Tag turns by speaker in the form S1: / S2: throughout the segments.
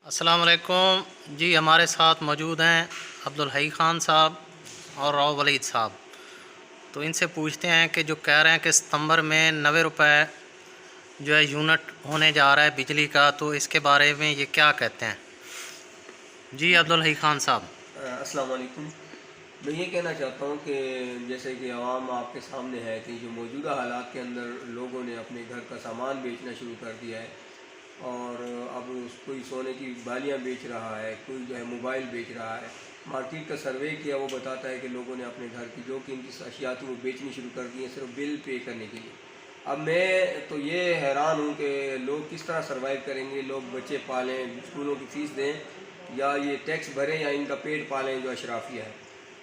S1: अस्सलाम वालेकुम जी। हमारे साथ मौजूद हैं अब्दुल हई ख़ान साहब और राव वलीद साहब। तो इनसे पूछते हैं कि जो कह रहे हैं कि सितंबर में 90 रुपये जो है यूनिट होने जा रहा है बिजली का, तो इसके बारे में ये क्या कहते हैं? जी अब्दुल हई ख़ान साहब।
S2: अस्सलाम वालेकुम। मैं ये कहना चाहता हूँ कि जैसे कि आवाम आपके सामने है कि जो मौजूदा हालात के अंदर लोगों ने अपने घर का सामान बेचना शुरू कर दिया है और अब कोई सोने की बालियाँ बेच रहा है, कोई जो है मोबाइल बेच रहा है। मार्केट का सर्वे किया, वो बताता है कि लोगों ने अपने घर की जो कीमती अशिया थी वो बेचनी शुरू कर दी है सिर्फ बिल पे करने के लिए। अब मैं तो ये हैरान हूँ कि लोग किस तरह सर्वाइव करेंगे। लोग बच्चे पालें, स्कूलों की फ़ीस दें, या ये टैक्स भरें, या इनका पेट पालें जो अशराफिया है।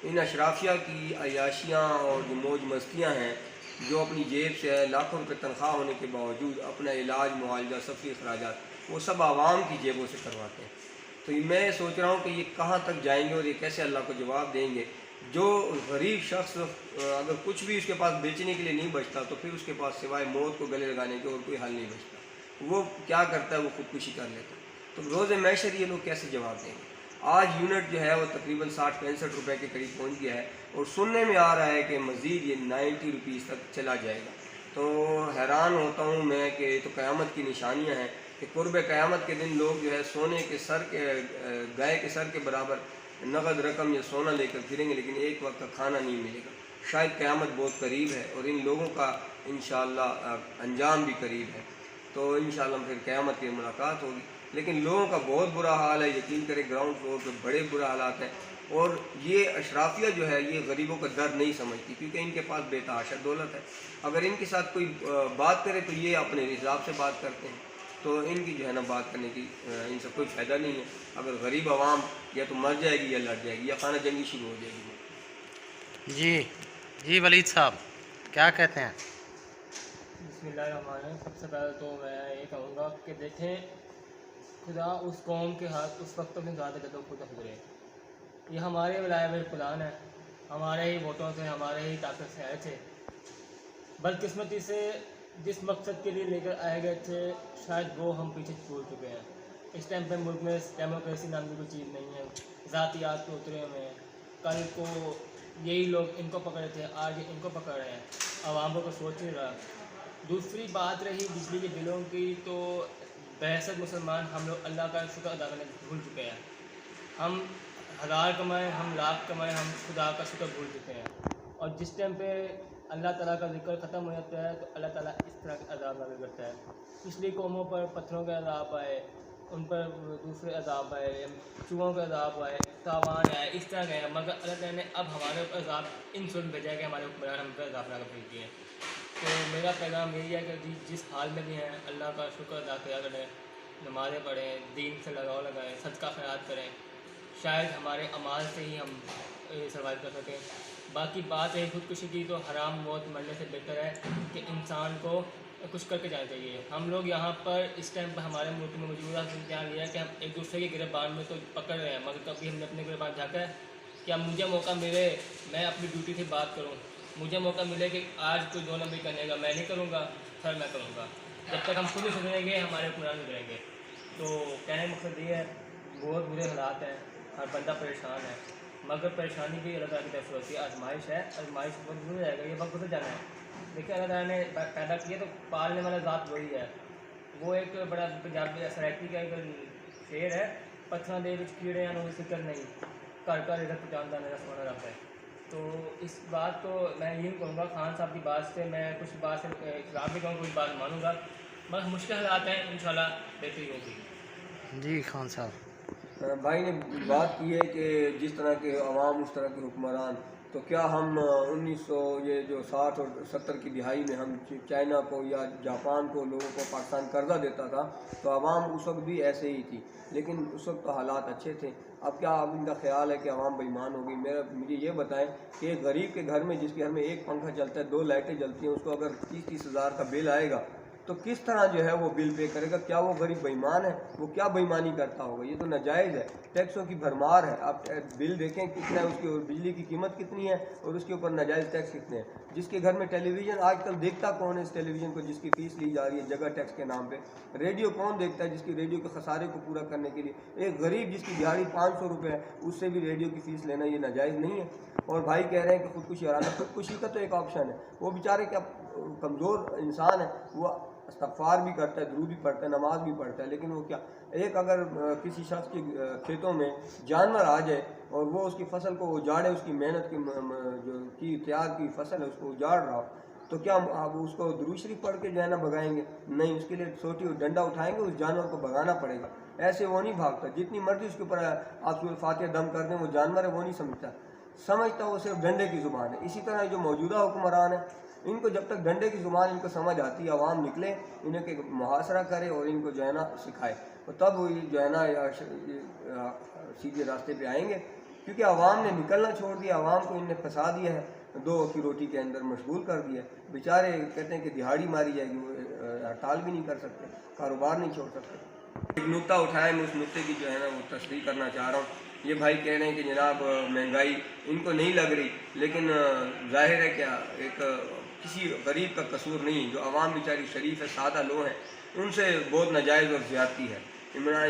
S2: इन अशराफिया की अयाशियाँ और जो मौज मस्तियाँ हैं, जो अपनी जेब से लाखों रुपये तनख्वाह होने के बावजूद अपना इलाज, मुआवजा, सफ़री अखराजात वो सब आवाम की जेबों से करवाते हैं। तो मैं सोच रहा हूँ कि ये कहाँ तक जाएंगे और ये कैसे अल्लाह को जवाब देंगे। जो गरीब शख्स अगर कुछ भी उसके पास बेचने के लिए नहीं बचता, तो फिर उसके पास सिवाय मौत को गले लगाने के और कोई हल नहीं बचता। वो क्या करता है, वो खुदकुशी कर लेता है। तो रोज़े मैशर ये लोग कैसे जवाब देंगे। आज यूनिट जो है वो तकरीबन 60-65 रुपये के करीब पहुंच गया है और सुनने में आ रहा है कि मज़ीद ये 90 रुपीज़ तक चला जाएगा। तो हैरान होता हूँ मैं कि तो क़यामत की निशानियाँ हैं कि कुर्ब क़यामत के दिन लोग जो है सोने के सर के गाय के सर के बराबर नगद रकम या सोना लेकर फिरेंगे, लेकिन एक वक्त का खाना नहीं मिलेगा। शायद क़यामत बहुत करीब है और इन लोगों का इंशाअल्लाह अंजाम भी करीब है। तो इंशाअल्लाह फिर क़यामत की मुलाकात होगी। लेकिन लोगों का बहुत बुरा हाल है, यकीन करें ग्राउंड फ्लोर पे बड़े बुरा हालात हैं। और ये अशराफिया जो है ये गरीबों का दर्द नहीं समझती, क्योंकि इनके पास बेतहाशा दौलत है। अगर इनके साथ कोई बात करे तो ये अपने हिसाब से बात करते हैं। तो इनकी जो है ना बात करने की इनसे कोई फ़ायदा नहीं है। अगर गरीब आवाम या तो मर जाएगी या लड़ जाएगी या खाना जंगी शुरू हो जाएगी।
S1: जी जी वलीद साहब, क्या कहते हैं?
S3: बिस्मिल्लाहिर्रहमानिर्रहीम। सबसे पहले तो मैं ये कहूँगा कि देखें, खुदा उस कौम के हाथ उस वक्त में ज़्यादा जब खुदा गुजरे। ये हमारे विलाए हुए प्लान है, हमारे ही वोटों से, हमारे ही ताकत से आए थे। बदकिस्मती से जिस मकसद के लिए लेकर आए गए थे, शायद वो हम पीछे छोड़ चुके हैं। इस टाइम पे मुल्क में डेमोक्रेसी नाम की कोई चीज़ नहीं है, ज़ातियात पे उतरे हुए हैं। कल को यही लोग इनको पकड़े थे, आज ये इनको पकड़ रहे हैं। आवाम को सोच नहीं रहा। दूसरी बात रही बिजली के बिलों की, तो बेहद मुसलमान हम लोग अल्लाह का शुक्र अदा करने भूल चुके हैं। हम हज़ार कमाएँ, हम लाख कमाएँ, हम खुदा का शुक्र भूल चुके हैं। और जिस टाइम पे अल्लाह ताला का ज़िक्र ख़त्म हो जाता है, तो अल्लाह ताला इस तरह के अज़ाब नाज़िल करता है। पिछली कौमों पर पत्थरों के अज़ाब आए, उन पर दूसरे अज़ाब आए, चूहों के अज़ाब आए, तावान आए, इस तरह के। मगर अल्लाह ताला ने अब हमारे ऊपर अज़ाब इन सूरत भेजा है कि हमारे ऊपर हम पर अज़ाब नाज़िल भेज दिए। तो मेरा पैगाम यही है कि जिस हाल में भी हैं, अल्लाह का शुक्र अदा किया करें, नमाज़ें पढ़ें, दीन से लगाव लगाएँ, सदका खैरात करें। शायद हमारे अमाल से ही हम सर्वाइव कर सकें। बाकी बात है खुदकुशी की, तो हराम मौत मरने से बेहतर है कि इंसान को कुछ करके जाना चाहिए। हम लोग यहाँ पर इस टाइम पर हमारे मुल्क में मौजूदा ध्यान लिया कि हम एक दूसरे के गिरबान में तो पकड़ रहे हैं, मगर कभी हमने अपने गिरबान झाँका है? क्या मुझे मौका मिले मैं अपनी ड्यूटी से बात करूँ, मुझे मौका मिले कि आज कोई दो नंबरी करने का, मैं नहीं करूँगा, फिर मैं करूँगा। जब तक हम खुद नहीं सुधरेंगे हमारे कुरान सुधरेंगे। तो कहने का मकसद ये है, बहुत बुरे हालात हैं, हर बंदा परेशान है, मगर परेशानी भी अल्लाह ताला की तरफ से होती है। आजमाइश है, आजमाइश वक्त गुजर जाएगा, ये वक्त गुजर जाना है। देखिए अल्लाह ताला ने पैदा किया तो पालने वाला ज़ात वही है। वो एक बड़ा पंजाबी सराइकी का एक शेर है, पत्थरों दे विच कीड़े आने फिक्र नहीं, घर घर इधर पहुँचाता मेरा सोना रब है। तो इस बात को मैं यही कहूँगा, खान साहब की बात से मैं कुछ बात से खिलाफ भी कहूँगा, कुछ बात मानूँगा, मगर मुश्किल हालात हैं, इंशाल्लाह बेहतरी होगी।
S1: जी खान साहब।
S2: भाई ने बात की है कि जिस तरह के अवाम उस तरह के हुक्मरान। तो क्या हम 1900 ये जो 60 और 70 की दिहाई में हम चाइना को या जापान को लोगों को पाकिस्तान कर्जा देता था, तो अवाम उस वक्त भी ऐसे ही थी, लेकिन उस वक्त तो हालात अच्छे थे। अब क्या अब इनका ख्याल है कि अवाम बेईमान होगी? मुझे ये बताएं कि एक गरीब के घर में जिसके घर में एक पंखा चलता है, 2 लाइटें जलती हैं, उसको अगर 30-30 हज़ार का बिल आएगा तो किस तरह जो है वो बिल पे करेगा? क्या वो गरीब बेईमान है? वो क्या बेईमानी करता होगा? ये तो नाजायज़ है, टैक्सों की भरमार है। आप बिल देखें कितना है उसकी, और बिजली की कीमत कितनी है, और उसके ऊपर नाजायज़ टैक्स कितने हैं। जिसके घर में टेलीविज़न, आजकल देखता कौन है इस टेलीविज़न को जिसकी फ़ीस ली जा रही है जगह टैक्स के नाम पर? रेडियो कौन देखता है जिसकी रेडियो के खसारे को पूरा करने के लिए एक गरीब जिसकी दिहाड़ी 500 रुपये है, उससे भी रेडियो की फ़ीस लेना ये नाजायज़ नहीं है। और भाई कह रहे हैं कि खुदकुशी हराना, खुदकुशी का तो एक ऑप्शन है। वो बेचारे क्या कमज़ोर इंसान है, वो इस्तग़फ़ार भी करता है, दुरूद भी पढ़ता है, नमाज भी पढ़ता है, लेकिन वो क्या, एक अगर किसी शख्स के खेतों में जानवर आ जाए और वो उसकी फसल को उजाड़े, उसकी मेहनत की जो की तैयार की फसल है उसको उजाड़ रहा हो, तो क्या आप उसको दुरूद शरीफ पढ़ के जो है ना भगाएंगे? नहीं, उसके लिए छोटी डंडा उठाएंगे, उस जानवर को भगाना पड़ेगा। ऐसे वो नहीं भागता, जितनी मर्जी उसके ऊपर आप सूरह फातिहा दम कर दें, वो जानवर है वो नहीं समझता वो सिर्फ डंडे की ज़ुबान है। इसी तरह जो मौजूदा हुक्मरान है, इनको जब तक डंडे की ज़ुबान इनको समझ आती है, आवाम निकले, इन्हें के मुहासरा करे और इनको जो है ना सिखाए, तो तब वो जो है ना सीधे रास्ते पे आएंगे। क्योंकि आवाम ने निकलना छोड़ दिया, आवाम को इनने फंसा दिया है, दो की रोटी के अंदर मशगूल कर दिया। बेचारे कहते हैं कि दिहाड़ी मारी जाएगी, वो हड़ताल भी नहीं कर सकते, कारोबार नहीं छोड़ सकते। एक नुक्ता उठाया, मैं उस नुक्ते की जो है ना वो तस्दीक करना चाह रहा हूँ। ये भाई कह रहे हैं कि जनाब महंगाई इनको नहीं लग रही, लेकिन जाहिर है क्या एक किसी गरीब का कसूर नहीं, जो आवाम बेचारी शरीफ है, सादा लोग हैं, उनसे बहुत नाजायज़ और ज़्यादती है।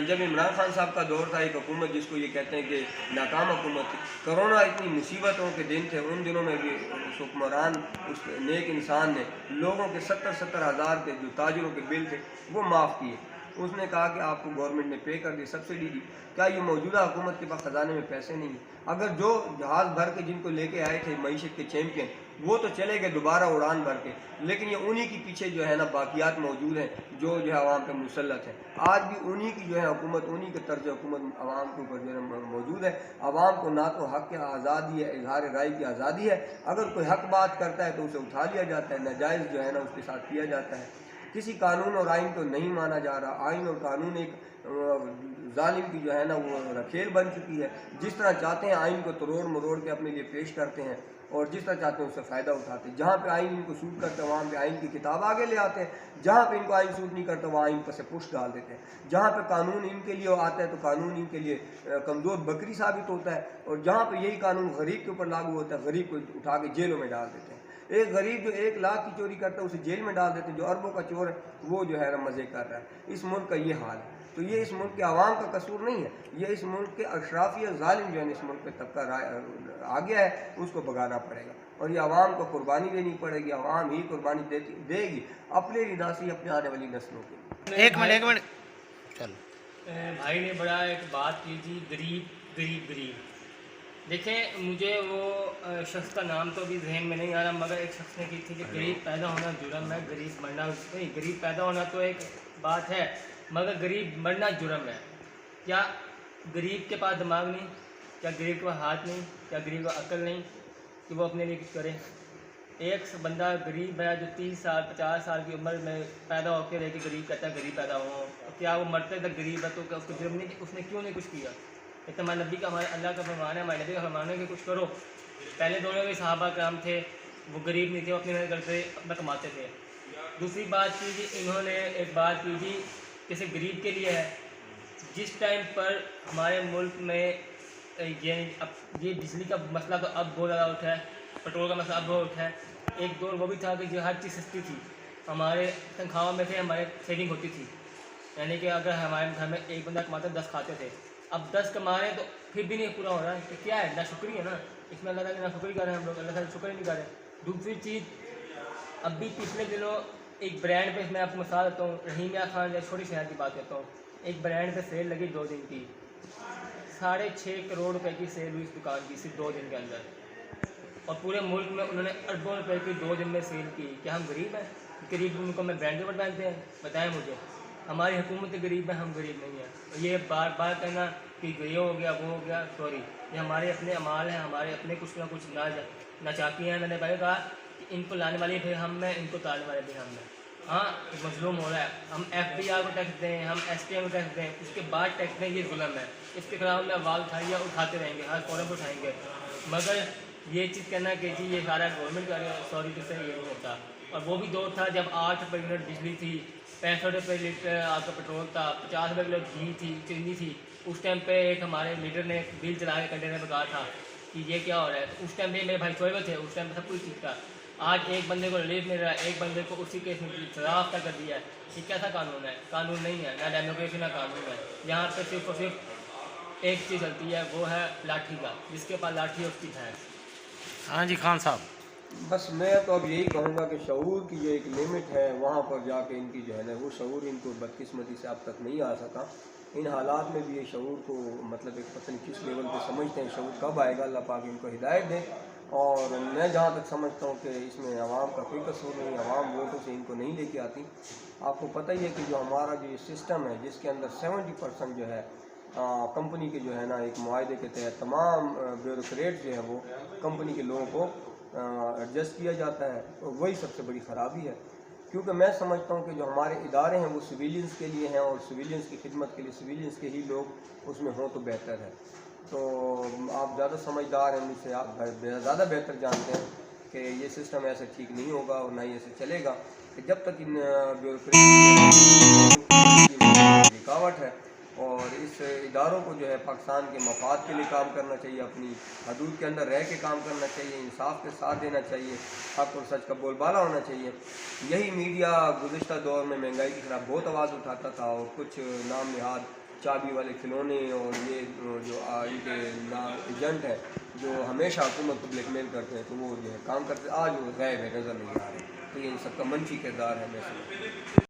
S2: जब इमरान खान साहब का दौर था, एक हुकूमत जिसको ये कहते हैं कि नाकाम हुकूमत थी, कोरोना इतनी मुसीबतों के दिन थे, उन दिनों में भी उस हुक्मरान, उस नेक इंसान ने लोगों के 70-70 हज़ार के जो ताजरों के बिल थे वो माफ़ किए। उसने कहा कि आपको गवर्नमेंट ने पे कर दी, सब्सिडी दी। क्या ये मौजूदा हुकूमत के पास ख़जाने में पैसे नहीं हैं? अगर जो जहाज़ भर के जिनको लेके आए थे मईशत के चैम्पियन, वो तो चले गए दोबारा उड़ान भर के, लेकिन ये उन्हीं के पीछे जो है ना बाकियात मौजूद हैं, जो है आवाम पे मुसल्लत है। आज भी उन्हीं की जो है हुकूमत, उन्हीं के तर्ज हुकूमत आवाम के ऊपर जो है मौजूद है। आवाम को ना तो हक़ की आज़ादी है, इज़हार राय की आज़ादी है, अगर कोई हक़ बात करता है तो उसे उठा लिया जाता है, नाजायज़ जो है ना उसके साथ किया जाता है। किसी कानून और आइन को नहीं माना जा रहा। आइन और कानून एक जालिम की जो है ना वो रखेल बन चुकी है। जिस तरह चाहते हैं आइन को तोड़ मरोड़ के अपने लिए पेश करते हैं, और जिस तरह चाहते हैं उससे फ़ायदा उठाते हैं। जहाँ पे आइन इनको सूट करता है वहाँ पे आइन की किताब आगे ले आते हैं, जहाँ पे इनको आइन सूट नहीं करता वहाँ आइन पर से पुश डाल देते हैं। जहाँ पे कानून इनके लिए आता है तो कानून इनके लिए कमज़ोर बकरी साबित होता है, और जहाँ पे यही कानून गरीब के ऊपर लागू होता है, गरीब को उठा के जेलों में डाल देते हैं। एक गरीब जो 1 लाख की चोरी करता है उसे जेल में डाल देते हैं, जो अरबों का चोर है वो जो है ना मज़े कर रहा है। इस मुल्क का ये हाल है। तो ये इस मुल्क के आवाम का कसूर नहीं है, ये इस मुल्क के अशराफी और जालिम जो है इस मुल्क पे तबका आ गया है, उसको भगाना पड़ेगा। और ये आवाम को कुर्बानी देनी पड़ेगी, आवाम ही कुर्बानी देगी अपने लिए, ना सी अपने आने वाली नस्लों के लिए।
S1: एक मिनट चल।
S3: भाई ने बड़ा एक बात की थी, गरीब गरीब गरीब। देखें, मुझे वो शख्स का नाम तो अभी जहन में नहीं आ रहा, मगर एक शख्स ने की थी कि गरीब पैदा होना जुर्म है, गरीब मरना नहीं। गरीब पैदा होना तो एक बात है, मगर गरीब मरना जुर्म है। क्या गरीब के पास दिमाग नहीं? क्या गरीब के पास हाथ नहीं? क्या गरीब को अक्ल नहीं कि वो अपने लिए कुछ करे? एक बंदा गरीब है जो 30 साल 50 साल की उम्र में पैदा होकर रह के गरीब कहता है गरीब पैदा हो, तो क्या वो मरते तक गरीब है? तो क्या उसको जुर्म नहीं? उसने क्यों नहीं कुछ किया? इतना हमारे नबी का, हमारे अल्लाह का फरमान है, हमारे नबी का फरमान है कि कुछ करो। पहले दोनों के सहाबा कराम थे, वो गरीब नहीं थे, वो अपनी मेहनत करते अपना कमाते थे। दूसरी बात की जी, इन्होंने एक बात की जी किसी गरीब के लिए है। जिस टाइम पर हमारे मुल्क में ये बिजली का मसला तो अब बहुत ज़्यादा उठा है, पेट्रोल का मसला अब बहुत उठा है। एक दौर वो भी था कि जो हर चीज़ सस्ती थी, हमारे तनख्वाहों में से हमारे सेविंग होती थी, यानी कि अगर हमारे घर में एक बंदा कमाता 10 खाते थे। अब 10 कमा रहे हैं तो फिर भी नहीं पूरा हो रहा है, तो क्या है? नाशुक्री है ना। इसमें अल्लाह ताला की नाशुक्री कर रहे हैं हम लोग, अल्लाह ताला शुक्र ही नहीं कर रहे। दूसरी चीज़, अभी पिछले दिनों एक ब्रांड पे, मैं आपको मिसाल देता हूँ, रहीमिया खान या छोटी शहर की बात करता हूँ, एक ब्रांड पे सेल लगी 2 दिन की, 6.5 करोड़ रुपए की सेल हुई इस दुकान की सिर्फ 2 दिन के अंदर। और पूरे मुल्क में उन्होंने अरबों रुपए की 2 दिन में सेल की। क्या हम गरीब हैं? गरीब उनको में ब्रांडेड पहनते हैं? बताएं मुझे। हमारी हुकूमत गरीब है, हम गरीब नहीं हैं। और ये बार बार कहना कि ये हो गया वो हो गया, सॉरी, ये हमारे अपने अमाल हैं, हमारे अपने कुछ ना कुछ नाचाकी हैं। मैंने पहले कहा कि इनको लाने वाले भी हम हैं, इनको तारने वाले भी हम हैं। हाँ, मजलूम हो रहा है। हम FBI को टैक्स दें, हम STM को टैक्स दें, उसके बाद टैक्स दें, ये जुल्म है। इसके खिलाफ में आवाज़ उठाइए, उठाते रहेंगे, हर फौरन पर उठाएंगे। मगर ये चीज़ कहना कि जी ये सारा गवर्नमेंट का, सॉरी, जिससे ये नहीं होता। और वो भी दौर था जब 8 रुपये यूनिट बिजली थी, 65 रुपये लीटर आपका पेट्रोल था, 50 रुपये किलो घी थी, चीनी थी। उस टाइम पे एक हमारे लीडर ने बिल चला के कंटेनर पर कहा था कि ये क्या हो रहा है। तो उस टाइम पे मेरे भाई शोएब थे, उस टाइम पे सब कुछ ठीक था। आज एक बंदे को रिलीफ मिल रहा है, एक बंदे को उसी केस में सजा कर दिया है। ये कैसा कानून है? कानून नहीं है, ना डेमोक्रेसी ना कानून है। यहाँ पे सिर्फ और सिर्फ एक चीज़ चलती है, वो है लाठी का, जिसके पास लाठी है उसकी भैंस।
S1: हाँ जी खान साहब।
S2: बस मैं तो अब यही कहूँगा कि शऊर की जो एक लिमिट है वहाँ पर जाके इनकी जो है ना वो शऊर इनको बदकिस्मती से अब तक नहीं आ सका। इन हालात में भी ये शऊर को मतलब एक पता नहीं किस लेवल पे समझते हैं, शऊर कब आएगा, अल्लाह पाक इनको हिदायत दे। और मैं जहाँ तक समझता हूँ कि इसमें आवाम का कोई कसूर नहीं, आवाम वोटों से इनको नहीं लेके आती। आपको पता ही है कि जो हमारा जो ये सिस्टम है जिसके अंदर 70% जो है कंपनी के जो है ना एक मुआहदे के तहत तमाम ब्यूरोक्रेट जो है वो कंपनी के लोगों को एडजस्ट किया जाता है, तो वही सबसे बड़ी ख़राबी है। क्योंकि मैं समझता हूँ कि जो हमारे इदारे हैं वो सिविलियंस के लिए हैं और सिविलियंस की खिदमत के लिए सिविलियंस के ही लोग उसमें हों तो बेहतर है। तो आप ज़्यादा समझदार हैं मुझसे, आप ज़्यादा बेहतर जानते हैं कि ये सिस्टम ऐसे ठीक नहीं होगा और ना ही ऐसे चलेगा कि जब तक इन ब्यूरोक्रेसी रुकावट है। और इस इदारों को जो है पाकिस्तान के मफाद के लिए काम करना चाहिए, अपनी हदूद के अंदर रह के काम करना चाहिए, इंसाफ के साथ देना चाहिए, हक़ और सच का बोलबाला होना चाहिए। यही मीडिया गुज़िश्ता दौर में महंगाई के खिलाफ बहुत आवाज़ उठाता था और कुछ नाम नहाद चाबी वाले खिलौने और ये जो इनके एजेंट हैं जो हमेशा हुकूमत को ब्लैकमेल करते हैं, तो वो जो है काम करते, आज वो गायब है, नज़र नहीं आ रहे। तो ये इन सबका मंफी किरदार है। मैं